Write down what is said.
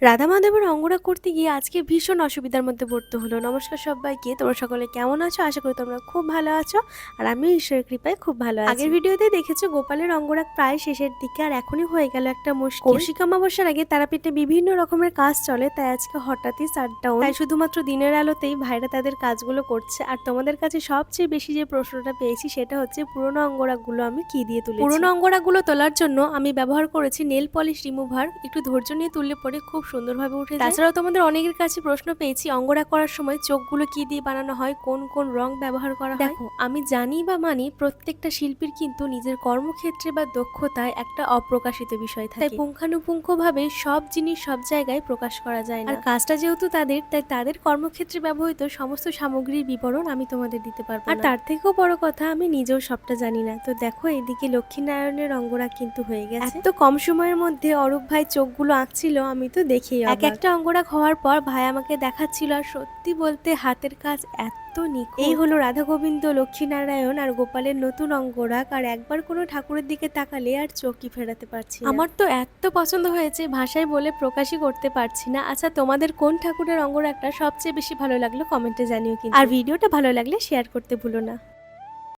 রাধা মাধবের অঙ্গরা করতে গিয়ে আজকে ভীষণ অসুবিধার মধ্যে পড়তে হলো। নমস্কার সবাইকে, তোমরা সকলে কেমন আছো? আশা করি তোমরা খুব ভালো আছো, আর আমি ঈশ্বরের কৃপায় খুব ভালো আছি। আগের ভিডিওতে দেখেছো গোপালের অঙ্গরাগ প্রায় শেষের দিকে, আর এখনই হয়ে গেল একটা মুশকিল। কৌশিক অমাবস্যার আগে তারাপীঠে বিভিন্ন রকমের কাজ চলে, তাই আজকে হঠাৎই শাটডাউন। তাই শুধুমাত্র দিনের আলোতেই ভাইরা তাদের কাজগুলো করছে। আর তোমাদের কাছে সবচেয়ে বেশি যে প্রশ্নটা পেয়েছি সেটা হচ্ছে পুরোনো অঙ্গরাগগুলো আমি কি দিয়ে তুলেছি। পুরোনো অঙ্গরাগগুলো তোলার জন্য আমি ব্যবহার করেছি নেল পলিশ রিমুভার। একটু ধৈর্য নিয়ে তুললে পরে খুব সুন্দরভাবে উঠে যায়। তাছাড়াও তোমাদের অনেকের কাছে প্রশ্ন পেয়েছি অঙ্গরাগ করার সময় চোখগুলো কি দিয়ে বানানো হয়, কোন কোন রং ব্যবহার করা হয়। দেখো, আমি জানি বা মানি প্রত্যেকটা শিল্পীর কিন্তু নিজের কর্মক্ষেত্রে বা দক্ষতায় একটা অপ্রকাশিত বিষয় থাকে, তাই পুঙ্খানুপুঙ্খভাবে সব জিনিস সব জায়গায় প্রকাশ করা যায় না। আর কাজটা যেহেতু তাদের, তাই তাদের কর্মক্ষেত্রে ব্যবহৃত সমস্ত সামগ্রীর বিবরণ আমি তোমাদের দিতে পারবো না। আর তার থেকেও বড় কথা, আমি নিজেও সবটা জানি না। তো দেখো, এদিকে লক্ষ্মীনারায়ণের অঙ্গরাগ কিন্তু হয়ে গেছে। এত কম সময়ের মধ্যে অরূপ ভাই চোখগুলো আঁকছিল, আমি তো দেখেই এক একটা অঙ্গরাগ হওয়ার পর ভাই আমাকে দেখাচ্ছিল, আর সত্যি বলতে হাতের কাজ এত নিখুঁত। এই হলো রাধা গোবিন্দ, লক্ষ্মীনারায়ণ আর গোপালের নতুন অঙ্গরাগ। আর একবার কোনো ঠাকুরের দিকে তাকালে আর চোখই ফেরাতে পারছি না। আমার তো এত পছন্দ হয়েছে, ভাষায় বলে প্রকাশই করতে পারছি না। আচ্ছা, তোমাদের কোন ঠাকুরের অঙ্গরাগটা সবচেয়ে বেশি ভালো লাগলো কমেন্টে জানিও কিন্তু। আর ভিডিওটা ভালো লাগলে শেয়ার করতে ভুলো না।